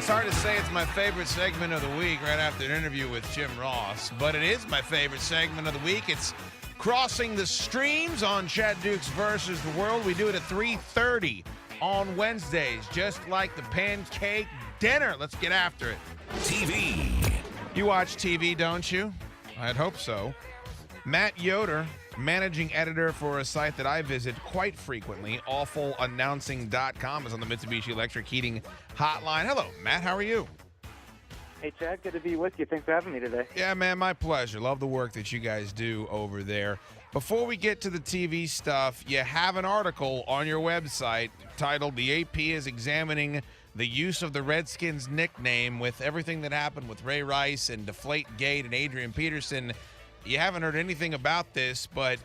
It's hard to say it's my favorite segment of the week right after an interview with Jim Ross, but it is my favorite segment of the week. It's Crossing the Streams on Chad Dukes versus the World. We do it at 3:30 on Wednesdays, just like the pancake dinner. Let's get after it. TV. You watch TV, don't you? I'd hope so. Matt Yoder, managing editor for a site that I visit quite frequently, awfulannouncing.com, is on the Mitsubishi Electric Heating Hotline. Hello, Matt. How are you? Hey, Chad. Good to be with you. Thanks for having me today. Yeah, man, my pleasure. Love the work that you guys do over there. Before we get to the TV stuff, you have an article on your website titled "The AP is Examining the Use of the Redskins Nickname," with everything that happened with Ray Rice and Deflategate and Adrian Peterson. You haven't heard anything about this, but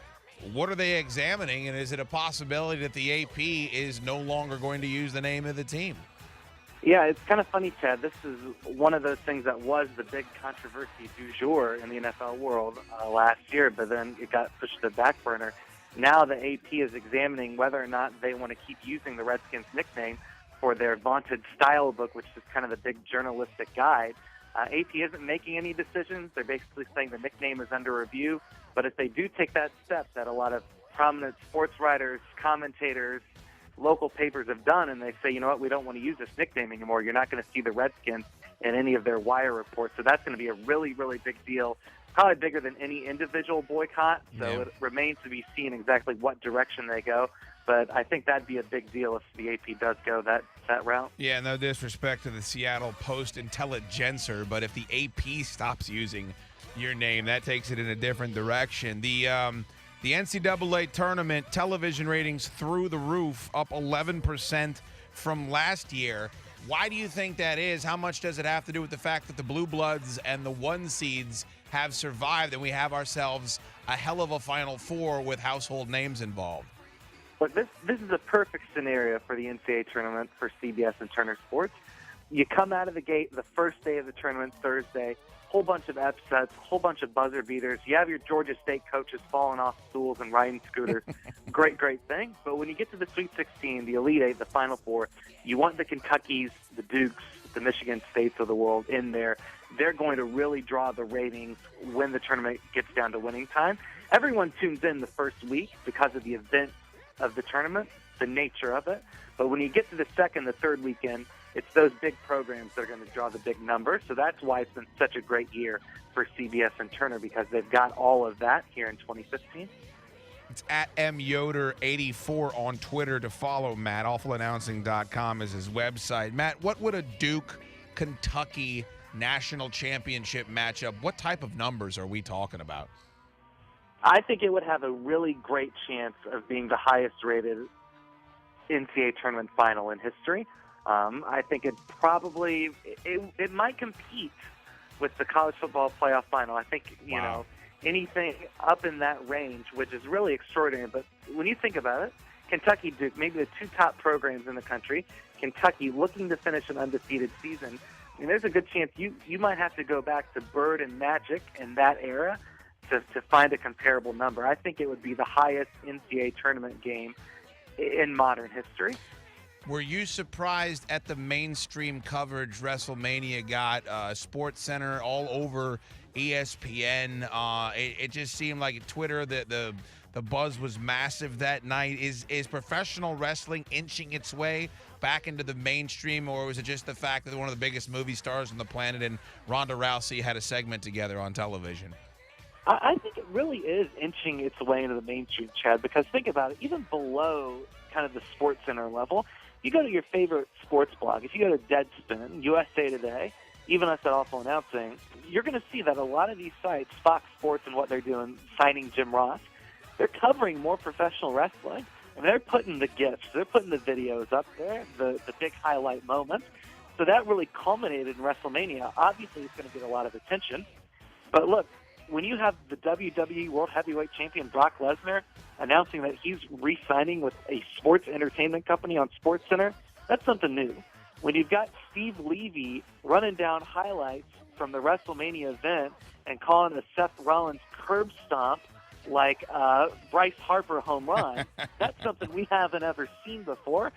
what are they examining, and is it a possibility that the AP is no longer going to use the name of the team? Yeah, it's kind of funny, Chad. This is one of those things that was the big controversy du jour in the NFL world last year, but then it got pushed to the back burner. Now the AP is examining whether or not they want to keep using the Redskins nickname for their vaunted style book, which is kind of the big journalistic guide. AP isn't making any decisions. They're basically saying the nickname is under review. But if they do take that step that a lot of prominent sports writers, commentators, local papers have done, and they say, you know what, we don't want to use this nickname anymore, you're not going to see the Redskins in any of their wire reports. So that's going to be a really, really big deal, probably bigger than any individual boycott. So It remains to be seen exactly what direction they go. But I think that'd be a big deal if the AP does go that route. Yeah, no disrespect to the Seattle Post-Intelligencer, but if the AP stops using your name, that takes it in a different direction. The NCAA tournament television ratings through the roof, up 11% from last year. Why do you think that is? How much does it have to do with the fact that the Blue Bloods and the one seeds have survived and we have ourselves a hell of a Final Four with household names involved? But this is a perfect scenario for the NCAA tournament for CBS and Turner Sports. You come out of the gate the first day of the tournament, Thursday, whole bunch of upsets, whole bunch of buzzer beaters. You have your Georgia State coaches falling off stools and riding scooters. Great thing. But when you get to the Sweet 16, the Elite Eight, the Final Four, you want the Kentuckys, the Dukes, the Michigan States of the world in there. They're going to really draw the ratings when the tournament gets down to winning time. Everyone tunes in the first week because of the event of the tournament, the nature of it. But when you get to the second, the third weekend, it's those big programs that are going to draw the big numbers. So that's why it's been such a great year for CBS and Turner, because they've got all of that here in 2015. It's at myoder84 on Twitter to follow Matt. Awfulannouncing.com is his website. Matt, what would a Duke-Kentucky national championship matchup, what type of numbers are we talking about? I think it would have a really great chance of being the highest-rated NCAA tournament final in history. I think it might compete with the college football playoff final. I think, you know, anything up in that range, which is really extraordinary. But when you think about it, Kentucky, Duke, maybe the two top programs in the country, Kentucky looking to finish an undefeated season, I mean, there's a good chance you might have to go back to Bird and Magic in that era to find a comparable number. I think it would be the highest NCAA tournament game in modern history. Were you surprised at the mainstream coverage WrestleMania got? SportsCenter all over ESPN. It just seemed like Twitter, the buzz was massive that night. Is professional wrestling inching its way back into the mainstream, or was it just the fact that one of the biggest movie stars on the planet and Ronda Rousey had a segment together on television? I think it really is inching its way into the mainstream, Chad, because think about it, even below kind of the SportsCenter level, you go to your favorite sports blog, if you go to Deadspin, USA Today, even us at Awful Announcing, you're going to see that a lot of these sites, Fox Sports and what they're doing, signing Jim Ross, they're covering more professional wrestling, and they're putting the GIFs, they're putting the videos up there, the big highlight moments. So that really culminated in WrestleMania. Obviously, it's going to get a lot of attention. But look, when you have the WWE World Heavyweight Champion Brock Lesnar announcing that he's re-signing with a sports entertainment company on SportsCenter, that's something new. When you've got Steve Levy running down highlights from the WrestleMania event and calling a Seth Rollins curb stomp like Bryce Harper home run, that's something we haven't ever seen before.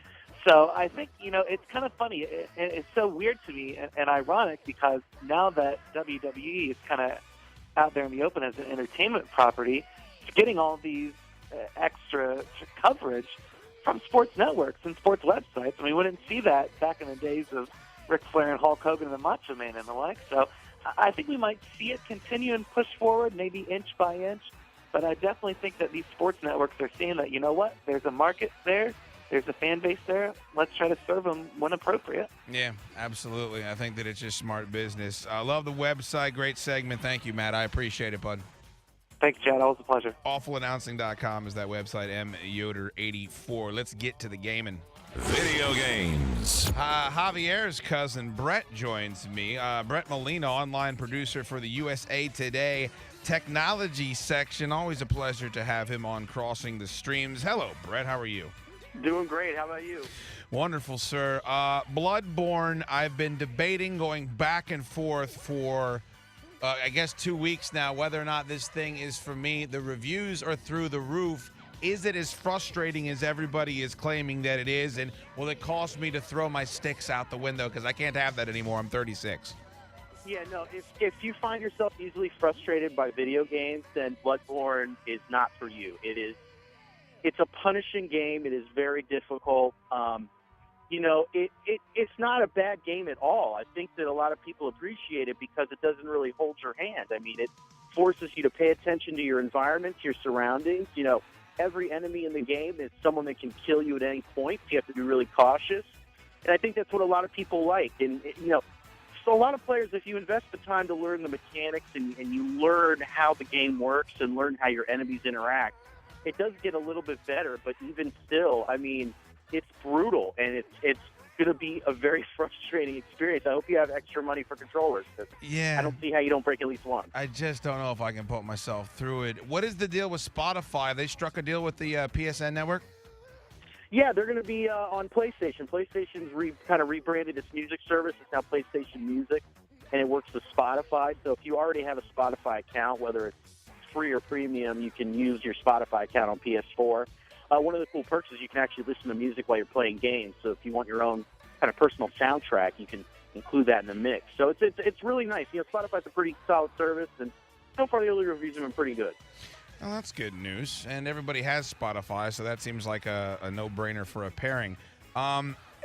So I think, it's kind of funny. It's so weird to me and ironic because now that WWE is kind of out there in the open as an entertainment property, it's getting all these extra coverage from sports networks and sports websites. I mean, we didn't see that back in the days of Ric Flair and Hulk Hogan and the Macho Man and the like. So I think we might see it continue and push forward, maybe inch by inch. But I definitely think that these sports networks are seeing that, you know what, there's a market there, there's a fan base there. Let's try to serve them when appropriate. Yeah, absolutely. I think that it's just smart business. I love the website. Great segment. Thank you, Matt. I appreciate it, bud. Thanks, Chad. Always a pleasure. Awfulannouncing.com is that website, myoder84. Let's get to the gaming. Video games. Javier's cousin Brett joins me. Brett Molina, online producer for the USA Today technology section. Always a pleasure to have him on Crossing the Streams. Hello, Brett. How are you? Doing great. How about you? Wonderful, sir. Bloodborne, I've been debating, going back and forth for, I guess, 2 weeks now, whether or not this thing is for me. The reviews are through the roof. Is it as frustrating as everybody is claiming that it is? And will it cost me to throw my sticks out the window? Because I can't have that anymore. I'm 36. Yeah, no, if you find yourself easily frustrated by video games, then Bloodborne is not for you. It's a punishing game. It is very difficult. It's not a bad game at all. I think that a lot of people appreciate it because it doesn't really hold your hand. I mean, it forces you to pay attention to your environment, your surroundings. Every enemy in the game is someone that can kill you at any point. So you have to be really cautious. And I think that's what a lot of people like. And, so a lot of players, if you invest the time to learn the mechanics and you learn how the game works and learn how your enemies interact, it does get a little bit better. But even still, I mean, it's brutal, and it's going to be a very frustrating experience. I hope you have extra money for controllers. Yeah. I don't see how you don't break at least one. I just don't know if I can put myself through it. What is the deal with Spotify? They struck a deal with the PSN network? Yeah, they're going to be on PlayStation. PlayStation's kind of rebranded its music service. It's now PlayStation Music, and it works with Spotify. So if you already have a Spotify account, whether it's free or premium, you can use your Spotify account on PS4. One of the cool perks is you can actually listen to music while you're playing games. So if you want your own kind of personal soundtrack, you can include that in the mix. So it's really nice. Spotify's a pretty solid service, and so far the early reviews have been pretty good. Well, that's good news. And everybody has Spotify, so that seems like a no-brainer for a pairing.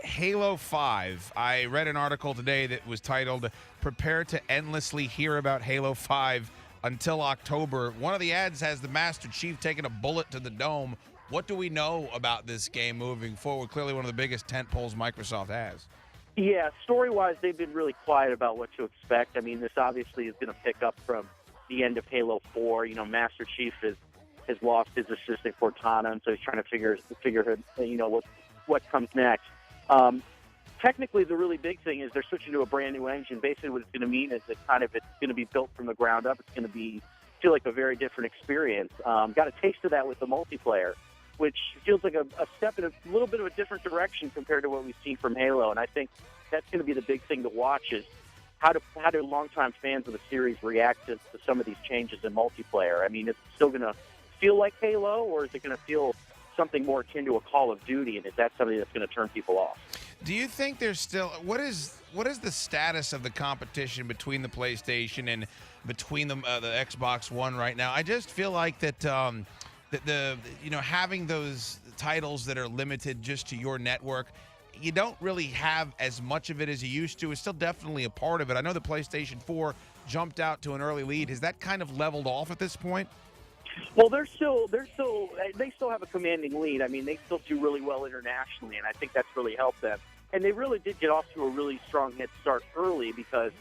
Halo 5. I read an article today that was titled, "Prepare to Endlessly Hear About Halo 5 Until October." One of the ads has the Master Chief taking a bullet to the dome. What do we know about this game moving forward? Clearly one of the biggest tentpoles Microsoft has. Yeah, story-wise, they've been really quiet about what to expect. I mean, this obviously is going to pick up from the end of Halo 4. Master Chief has lost his assistant Cortana, and so he's trying to figure what comes next. Technically, the really big thing is they're switching to a brand new engine. Basically, what it's going to mean is that it's going to be built from the ground up. It's going to feel like a very different experience. Got a taste of that with the multiplayer, which feels like a step in a little bit of a different direction compared to what we've seen from Halo. And I think that's going to be the big thing to watch is how do longtime fans of the series react to some of these changes in multiplayer. I mean, is it still going to feel like Halo, or is it going to feel something more akin to a Call of Duty? And is that something that's going to turn people off? Do you think there's still what is the status of the competition between the PlayStation and between the Xbox One right now? I just feel like that having those titles that are limited just to your network, you don't really have as much of it as you used to. It's still definitely a part of it. I know the PlayStation 4 jumped out to an early lead. Has that kind of leveled off at this point? Well, they still have a commanding lead. I mean, they still do really well internationally, and I think that's really helped them. And they really did get off to a really strong head start early because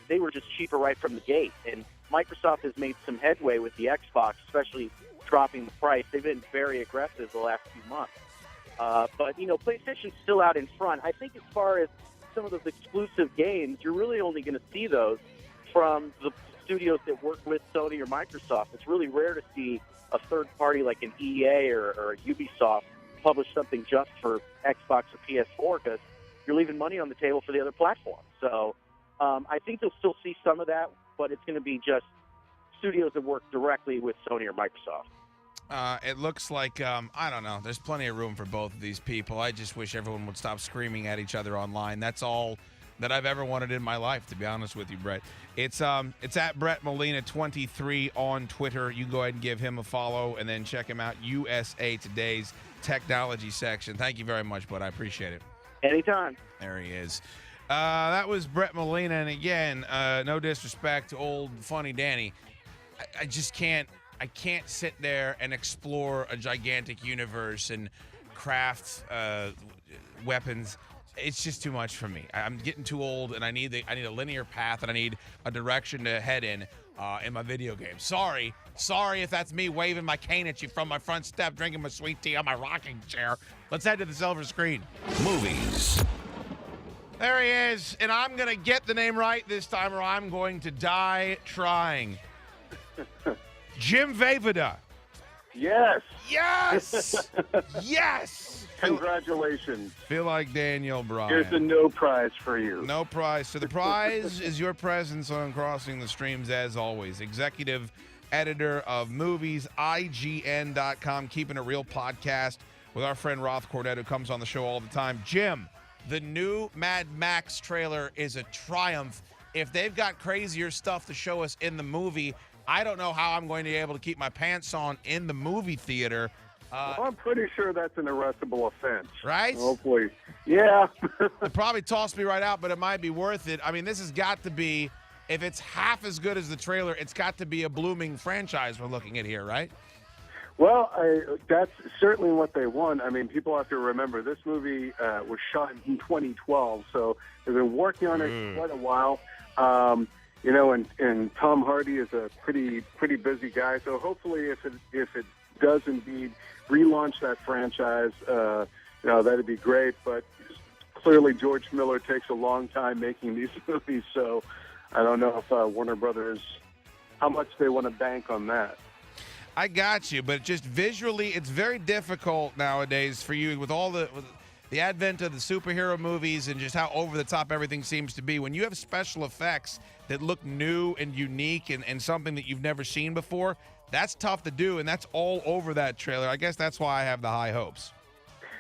they were just cheaper right from the gate. And Microsoft has made some headway with the Xbox, especially dropping the price. They've been very aggressive the last few months. But PlayStation's still out in front. I think as far as some of those exclusive games, you're really only going to see those from the studios that work with Sony or Microsoft. It's really rare to see a third party like an EA or a Ubisoft publish something just for Xbox or PS4 because you're leaving money on the table for the other platforms. So I think you'll still see some of that, but it's going to be just studios that work directly with Sony or Microsoft. It looks like, I don't know, there's plenty of room for both of these people. I just wish everyone would stop screaming at each other online. That's all that I've ever wanted in my life, to be honest with you, Brett. It's at Brett Molina 23 on Twitter. You go ahead and give him a follow, and then check him out, USA Today's technology section. Thank you very much, bud. I appreciate it. Anytime. There he is. That was Brett Molina, and again, no disrespect to old funny Danny. I just can't. I can't sit there and explore a gigantic universe and craft weapons. It's just too much for me. I'm getting too old, and I need a linear path, and I need a direction to head in my video game. Sorry if that's me waving my cane at you from my front step, drinking my sweet tea on my rocking chair. Let's head to the silver screen. Movies. There he is, and I'm going to get the name right this time, or I'm going to die trying. Jim Vejvoda. Yes. Yes! Yes! Congratulations. Feel like Daniel Bryan. Here's a no prize for you. No prize. So the prize is your presence on Crossing the Streams, as always. Executive editor of movies, IGN.com, Keeping It Real podcast with our friend Roth Cordet, who comes on the show all the time. Jim, the new Mad Max trailer is a triumph. If they've got crazier stuff to show us in the movie, I don't know how I'm going to be able to keep my pants on in the movie theater. Well, I'm pretty sure that's an arrestable offense. Right? Hopefully. Yeah. They'll probably toss me right out, but it might be worth it. I mean, this has got to be, if it's half as good as the trailer, it's got to be a blooming franchise we're looking at here, right? Well, that's certainly what they want. I mean, people have to remember this movie was shot in 2012, so they've been working on it quite a while. You know, and Tom Hardy is a pretty busy guy. So hopefully, if it does indeed relaunch that franchise, you know, that'd be great. But clearly, George Miller takes a long time making these movies, so I don't know if Warner Brothers, how much they want to bank on that. I got you, but just visually, it's very difficult nowadays for you with all the advent of the superhero movies and just how over the top everything seems to be. When you have special effects that look new and unique and something that you've never seen before, that's tough to do, and that's all over that trailer. I guess that's why I have the high hopes.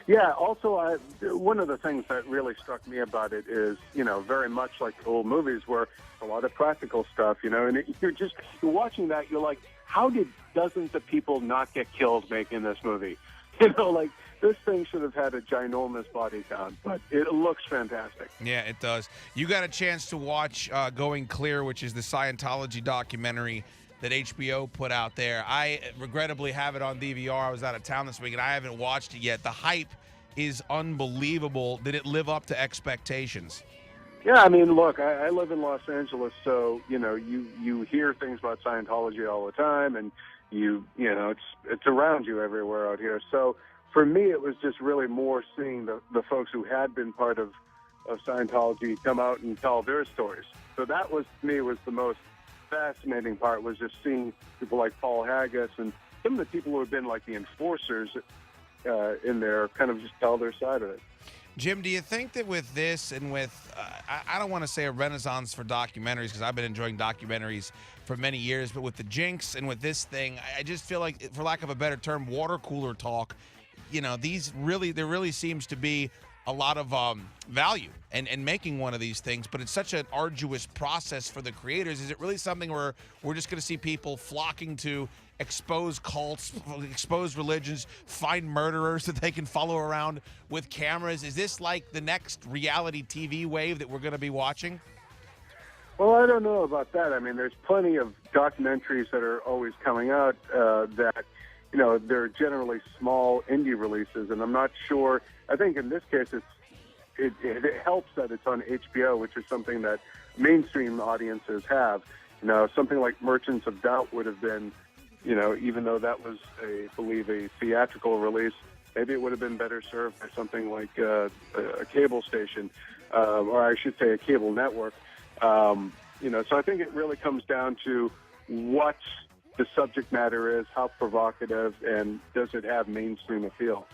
Yeah, also, one of the things that really struck me about it is, you know, very much like the old movies where a lot of practical stuff, you know, and you're watching that, you're like, how did dozens of people not get killed making this movie? You know, like, this thing should have had a ginormous body count, but it looks fantastic. Yeah, it does. You got a chance to watch Going Clear, which is the Scientology documentary that HBO put out there. I regrettably have it on DVR. I was out of town this week, and I haven't watched it yet. The hype is unbelievable. Did it live up to expectations? Yeah, I mean, look, I live in Los Angeles, so, you know, you hear things about Scientology all the time, and you know, it's around you everywhere out here. So for me, it was just really more seeing the folks who had been part of Scientology come out and tell their stories. So that was, to me, was the most fascinating part, was just seeing people like Paul Haggis and some of the people who have been like the enforcers in there kind of just tell their side of it. Jim, do you think that with this and with, I don't want to say a renaissance for documentaries because I've been enjoying documentaries for many years, but with the Jinx and with this thing, I just feel like, for lack of a better term, water cooler talk, you know, there really seems to be a lot of value in making one of these things, but it's such an arduous process for the creators. Is it really something where we're just going to see people flocking to expose cults, expose religions, find murderers that they can follow around with cameras? Is this like the next reality TV wave that we're going to be watching? Well, I don't know about that. I mean, there's plenty of documentaries that are always coming out that, you know, they're generally small indie releases, and I'm not sure. I think in this case, it helps that it's on HBO, which is something that mainstream audiences have. You know, something like Merchants of Doubt would have been, you know, even though that was, I believe, a theatrical release, maybe it would have been better served by something like a cable station, or I should say a cable network. You know, so I think it really comes down to what the subject matter is, how provocative, and does it have mainstream appeal?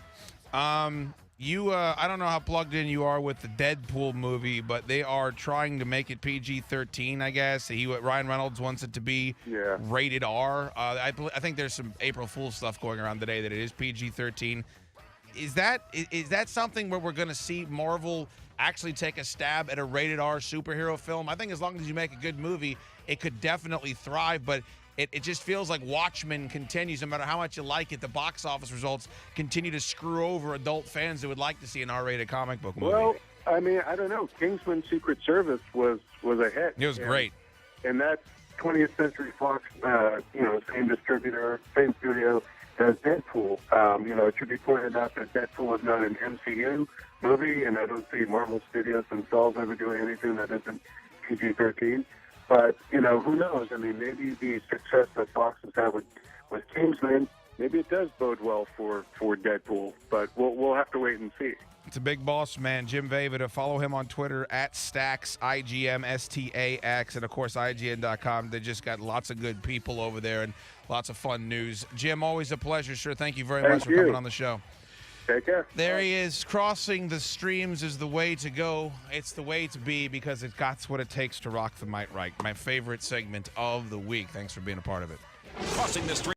I don't know how plugged in you are with the Deadpool movie, but they are trying to make it PG-13, I guess. Ryan Reynolds wants it to be rated R. I think there's some April Fool's stuff going around today that it is PG-13. Is that something where we're going to see Marvel actually take a stab at a rated R superhero film? I think as long as you make a good movie, it could definitely thrive, but it just feels like Watchmen continues. No matter how much you like it, the box office results continue to screw over adult fans who would like to see an R-rated comic book movie. Well, I mean, I don't know. Kingsman: Secret Service was a hit. It was great. And that's 20th Century Fox, same distributor, same studio as Deadpool. It should be pointed out that Deadpool is not an MCU movie, and I don't see Marvel Studios themselves ever doing anything that isn't PG-13. But, who knows? I mean, maybe the success that Fox has had with Kingsman, maybe it does bode well for Deadpool. But we'll have to wait and see. It's a big boss, man. Jim Vejvoda. Follow him on Twitter at Stax, IGMSTAX, and, of course, IGN.com. They just got lots of good people over there and lots of fun news. Jim, always a pleasure, sir. Thank you very much for coming on the show. Take care. There he is. Crossing the streams is the way to go. It's the way to be because it got what it takes to rock the mic right. My favorite segment of the week. Thanks for being a part of it. Crossing the stream.